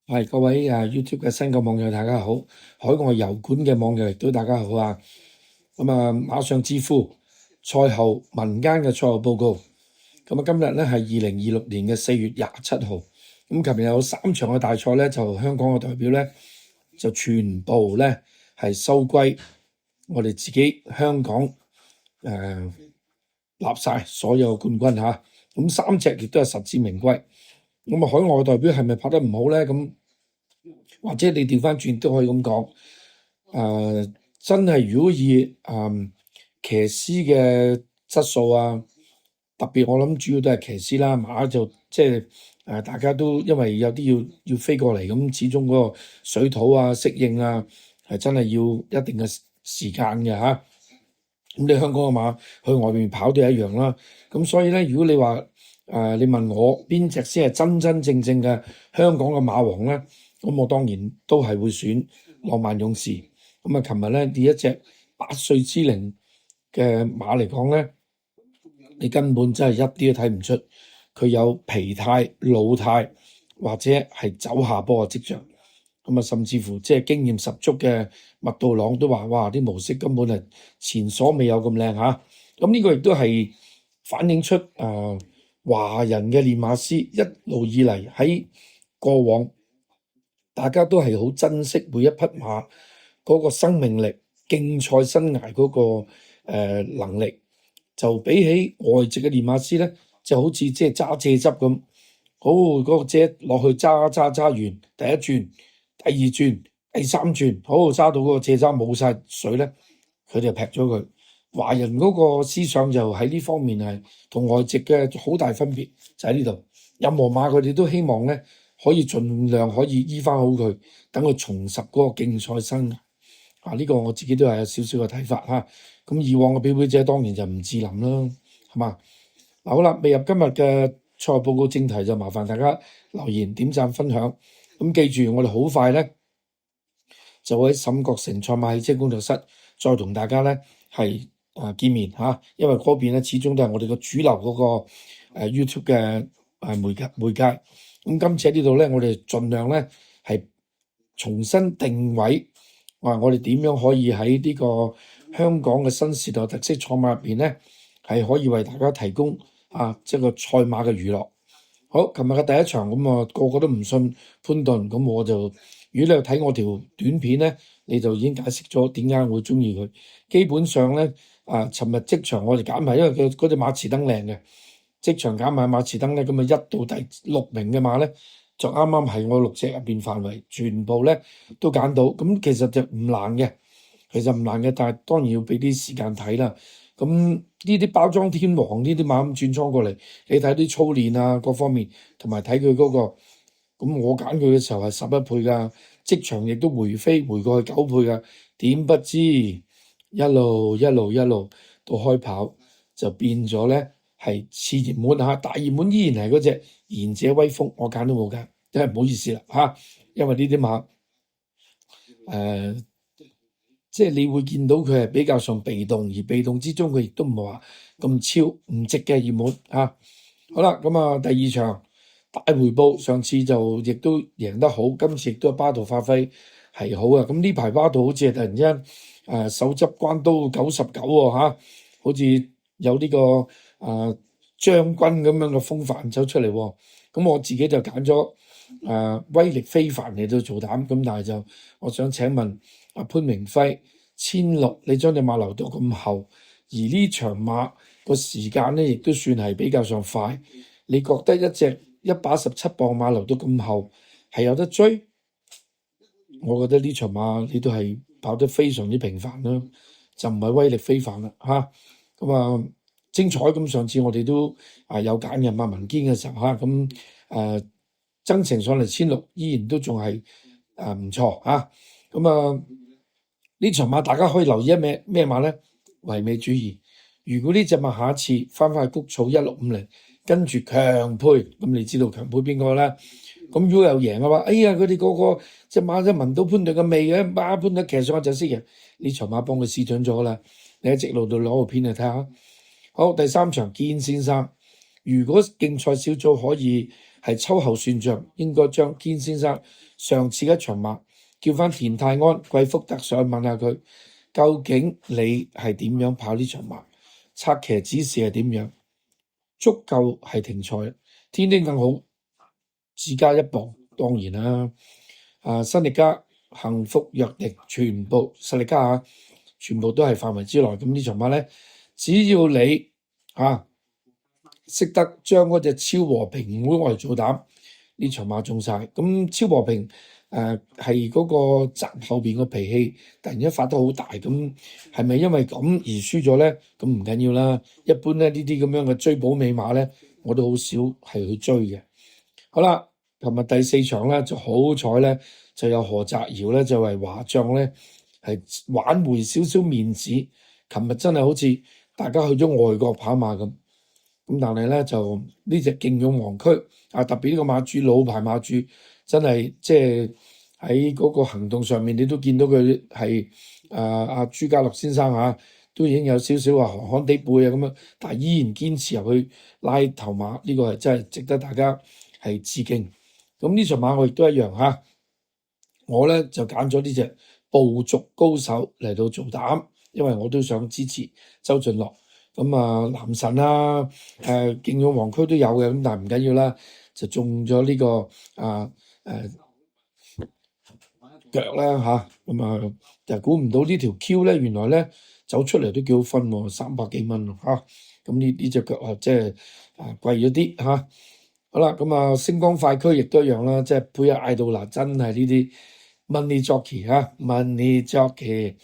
係各位YouTube 嘅新嘅網友，大家好；海外油管嘅網友亦都大家好啊。馬上知乎賽後民間嘅賽後報告。今日咧係2026年嘅4月27號。琴日有3場嘅大賽咧，就香港嘅代表咧就全部咧係收歸我哋自己香港立晒所有冠軍嚇。3隻亦都係實至名歸。海外代表係咪拍得唔好咧？或者你調翻轉都可以咁講，真係如果以騎師嘅質素啊，特別我諗主要都係騎師啦，馬就即係大家都因為有啲要飛過嚟，咁始終嗰個水土啊適應啊係真係要一定嘅時間嘅嚇。咁你香港嘅馬去外面跑都係一樣啦。咁所以咧，如果你話你問我邊隻先係真真正正嘅香港嘅馬王咧？咁我當然都係會選浪漫勇士。琴日咧呢一隻8歲之齡嘅馬嚟講咧，你根本真係一啲都睇唔出佢有疲態、老態或者係走下坡嘅跡象。甚至乎即係經驗十足嘅麥道朗都話：哇！啲模式根本係前所未有咁靚嚇。呢個亦都係反映出華人嘅練馬師一路以嚟喺過往，大家都係好珍惜每一匹馬嗰個生命力、競賽生涯嗰個能力，就比起外籍嘅練馬師咧，就好似即係揸蔗汁咁。嗰個蔗落去揸完第一轉、第二轉、第三轉，揸到嗰個蔗渣冇晒水咧，佢哋就劈咗佢。華人嗰個思想就喺呢方面係同外籍嘅好大分別，就喺呢度。任何馬佢哋都希望咧可以盡量可以醫翻好佢，等佢重拾嗰個競賽生涯。呢個我自己都係有少少嘅睇法嚇。咁以往嘅表姐當然就唔自林啦，係嘛？好啦，未入今日嘅賽後報告正題，就麻煩大家留言、點讚、分享。記住，我哋好快咧就會喺沈國成賽馬汽車工作室再同大家咧係見面嚇，因為嗰邊咧始終都係我哋個主流嗰個YouTube 嘅媒介。今次喺呢度咧，我哋盡量咧係重新定位，我哋點樣可以喺呢個香港嘅新時代特色賽馬入邊咧，係可以為大家提供即係個賽馬嘅娛樂。好，琴日嘅第一場個個都唔信潘頓，我就如果你睇我條短片咧，你就已經解釋咗點解我會中意佢。基本上咧，尋日即場我哋揀埋，因為佢嗰隻馬池登靚嘅，即場揀埋馬池登咧，咁1到第6名嘅馬咧，就啱啱係我6隻入邊範圍，全部咧都揀到。其實就唔難嘅，但係當然要俾啲時間睇啦。呢啲包裝天王呢啲馬咁轉倉過嚟，你睇啲操練啊各方面，同埋睇佢嗰個，我揀佢嘅時候係11倍噶，即場亦都回飛回過去9倍噶，點不知一路到開跑就變咗咧係次熱門嚇，大熱門依然係嗰隻賢者威風，我揀都冇揀，真係唔好意思啦嚇，因為呢啲馬即係你會見到佢係比較上被動，而被動之中佢亦都唔係話咁超唔值嘅熱門嚇。好啦，第二場大回報，上次就亦都贏得好，今次亦都巴度發揮係好啊。呢排巴度好似係突然之間手執關刀99喎嚇，好似有呢個將軍咁樣嘅風範走出嚟喎。我自己就揀咗威力非凡嚟到做膽，但係就我想請問潘明輝1600，你將隻馬留到咁後，而呢場馬個時間咧亦都算係比較上快，你覺得一隻117磅馬留到咁後係有得追？我覺得呢場馬你都係跑得非常之平凡啦，就唔係威力非凡啦嚇。精彩咁，上次我哋都有揀嘅馬文堅嘅時候嚇，增程上嚟1600依然都仲係唔錯嚇。呢場馬大家可以留意咩馬咧？唯美主義。如果呢隻馬下一次翻去谷草1650，跟住強配，咁你知道強配邊個咧？咁如果有贏嘅話，哎呀佢哋個隻馬都聞到潘頓嘅味嘅，馬潘頓騎上就識贏，呢場馬幫佢試準咗啦。你喺直路度攞個片嚟睇下。好，第3場堅先生，如果競賽小組可以係秋後算賬，應該將堅先生上次一場馬叫翻田泰安、季福特上去問下佢，究竟你係點樣跑呢場馬？策騎指示係點樣？足夠係停賽，天天更好，自加一磅，當然啦。新力加、幸福約定全部實力加下，全部都係範圍之內。咁呢場馬咧，只要你識得將嗰隻超和平唔好嚟做膽，呢場馬中晒。咁超和平係嗰個閘後邊個脾氣突然間發得好大，咁係咪因為咁而輸咗咧？咁唔緊要啦。一般咧呢啲咁樣嘅追補尾馬咧，我都好少係去追嘅。好啦，琴日第4場咧就好彩咧，就有何澤堯咧就為華將咧係挽回少少面子。琴日真係好似大家去咗外國跑馬咁。咁但係咧就呢隻勁勇王區特別呢個馬主老牌馬主，真係即係喺嗰個行動上面，你都見到佢係阿朱家樂先生都已經有少少寒寒地背咁樣，但係依然堅持入去拉頭馬，呢個係真係值得大家係致敬。咁呢場馬我亦都一樣我咧就揀咗呢隻部族高手嚟到做膽，因為我都想支持周俊樂。咁男神勁勇王區都有嘅，咁但係唔緊要啦，就中咗呢個腳啦咁就估唔到呢條 Q 咧，原來咧走出嚟都幾好分喎，300幾蚊咁呢隻腳即係貴咗啲好啦，咁星光快區亦都一樣啦，即係配合嗌到嗱，真係呢啲 money jockey money jockey，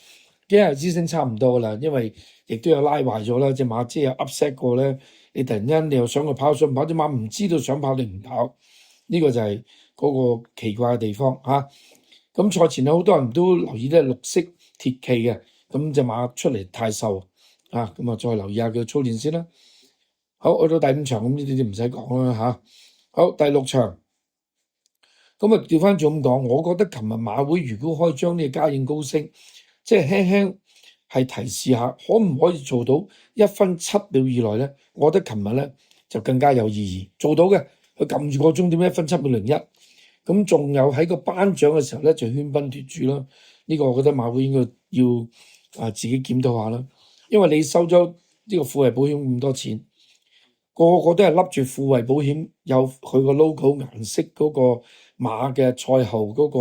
幾日之星差唔多啦，因為亦都有拉壞咗啦，隻馬即係有 upset 過咧，你突然間你又想佢跑，想跑，隻馬唔知道想跑定唔跑，呢個就係嗰個奇怪嘅地方咁賽前有好多人都留意咧綠色鐵器嘅，咁隻馬出嚟太瘦咁再留意下佢操練先啦。好，去到第5場，咁呢啲唔使講啦好，第6場，咁調翻轉咁講，我覺得琴日馬會如果可以將呢個嘉應高升，即係輕輕係提示下，可唔可以做到1分7秒以內咧？我覺得琴日咧就更加有意義，做到嘅，佢撳住個終點1分7秒01，咁仲有喺個頒獎嘅時候咧就喧賓奪主啦。呢個我覺得馬會應該要自己檢討下啦，因為你收咗呢個富衛保險咁多錢。個個都係笠住富衛保險，有佢個 logo 顏色嗰個馬嘅賽後嗰個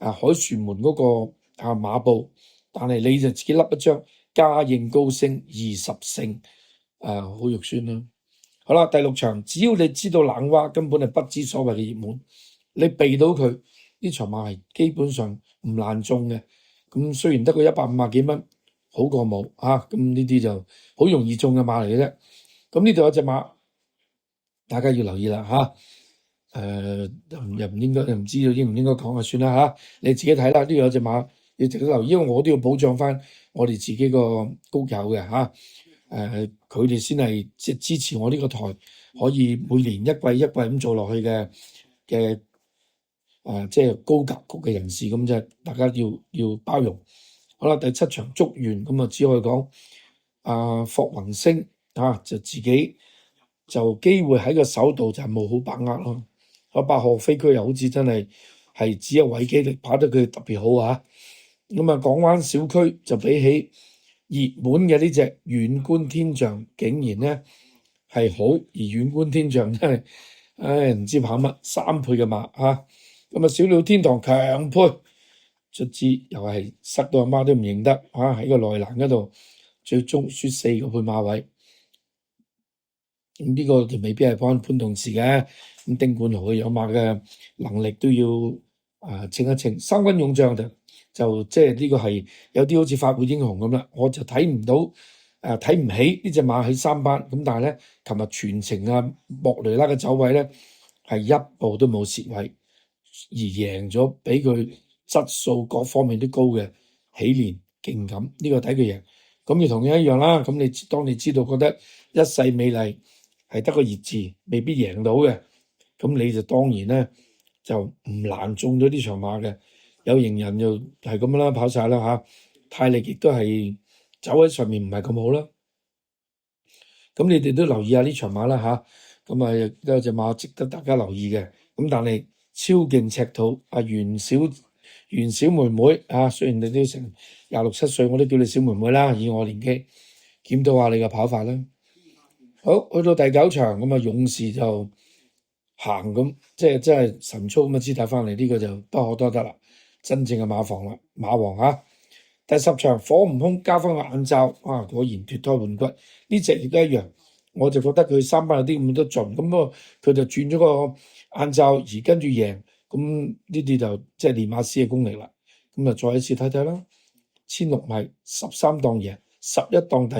凱旋門嗰個馬布，但係你就自己笠一張嘉應高升20勝，好肉酸啦。好啦，第6場，只要你知道冷蛙根本係不知所謂嘅熱門，你避到佢呢場馬係基本上唔難中嘅。咁雖然得個150幾蚊，好過冇咁呢啲就好容易中嘅馬嚟嘅啫。咁呢度有隻馬，大家要留意啦又唔應該，又唔知道應唔應該講就算啦你自己睇啦。呢度有隻馬要值得留意，因為我都要保障翻我哋自己個高友嘅佢哋先係即係支持我呢個台，可以每年一季一季咁做落去嘅即係高格局嘅人士，咁就大家要包容。好啦，第7場祝願咁只可以講霍宏星就自己就機會喺個手度就冇好把握咯。8號飛區又好似真係只有韋基力跑得佢特別好咁港灣小區就比起熱門嘅呢隻遠觀天象竟然咧係好，而遠觀天象真係唔知跑乜3倍嘅馬咁小鳥天堂強配卒之又係塞到阿媽都唔認得喺個內欄嗰度，最終輸4個配馬位。咁呢個就未必係關潘頓事嘅，咁丁冠豪嘅養馬嘅能力都要稱一稱。三軍勇將就即係呢個係有啲好似法會英雄咁啦，我就睇唔到睇唔起呢隻馬喺3班，咁但係咧琴日全程莫雷拉嘅走位咧係一步都冇蝕位，而贏咗比佢質素各方面都高嘅喜連勁感，呢個睇佢贏。咁要同樣一樣啦，咁當你知道覺得一世美麗係得個熱字，未必贏到嘅，咁你就當然咧就唔難中咗呢場馬嘅。有型人就係咁啦，跑晒啦嚇，泰力亦都係走喺上面唔係咁好啦。咁你哋都留意下呢場馬啦嚇，咁有隻馬值得大家留意嘅。咁但係超勁赤兔袁小妹妹啊，雖然你都成26、7歲，我都叫你小妹妹啦，以我年紀檢討下你嘅跑法啦。好，去到第9場咁啊，勇士就行咁，即係神操咁嘅姿態翻嚟，呢個就不可多得啦，真正嘅馬王啊！第10場火悟空加翻個眼罩，啊果然脫胎換骨，呢隻亦都一樣，我就覺得佢3班有啲咁多盡，咁啊佢就轉咗個眼罩而跟住贏，咁呢啲就即係練馬師嘅功力啦。咁啊再一次睇睇啦，1600米13檔贏，11檔第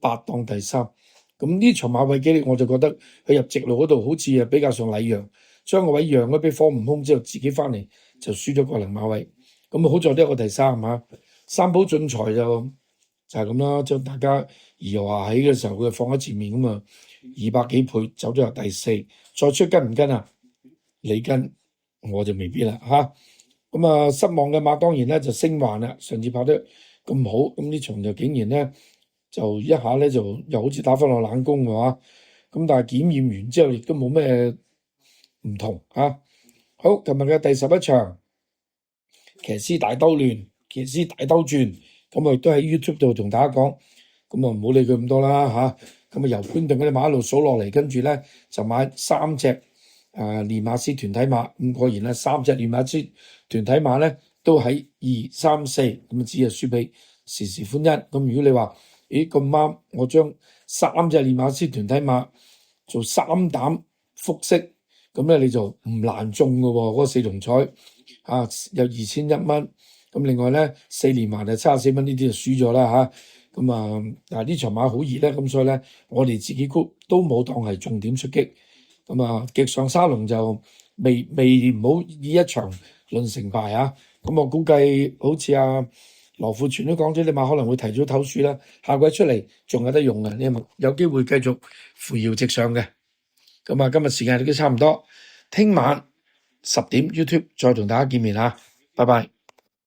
2，8檔第3。咁呢場馬位紀力我就覺得佢入直路嗰度好似比較上禮讓，將個位讓咗俾火悟空之後，自己翻嚟就輸咗個零馬位。咁好在都有個第3嚇，三寶進財就係咁啦，將大家兒華起嘅時候佢放喺前面咁啊，200幾倍走咗入第4，再出跟唔跟啊？你跟我就未必啦嚇。咁啊失望嘅馬當然咧就星環啦，上次跑得咁好，咁呢場就竟然咧就一下咧就又好似打翻落冷宮嘅話，咁但係檢驗完之後亦都冇咩唔同嚇。好，琴日嘅第11場騎師大兜亂，騎師大兜轉，咁我亦都喺 YouTube 度同大家講，咁啊唔好理佢咁多啦嚇。咁啊由潘頓嗰啲馬一路數落嚟，跟住咧就買3隻練馬師團體馬，咁果然咧3隻練馬師團體馬咧都喺2、3、4，咁只係輸俾時時歡欣。咁如果你話，咦咁啱，我將3隻練馬師團體馬做3膽複式，咁咧你就唔難中嘅喎，嗰個4重彩有2001蚊。咁另外咧4連埋就74蚊，呢啲就輸咗啦嚇。咁嗱呢場馬好熱咧，咁所以咧我哋自己估都冇當係重點出擊。咁極上沙龍就未唔好以一場論成敗啊。咁我估計好似羅富全都講咗，你馬可能會提早唞輸啦，下季出嚟仲有得用嘅，你有機會繼續扶搖直上嘅。咁今日時間都差唔多，聽晚10點 YouTube 再同大家見面嚇，拜拜。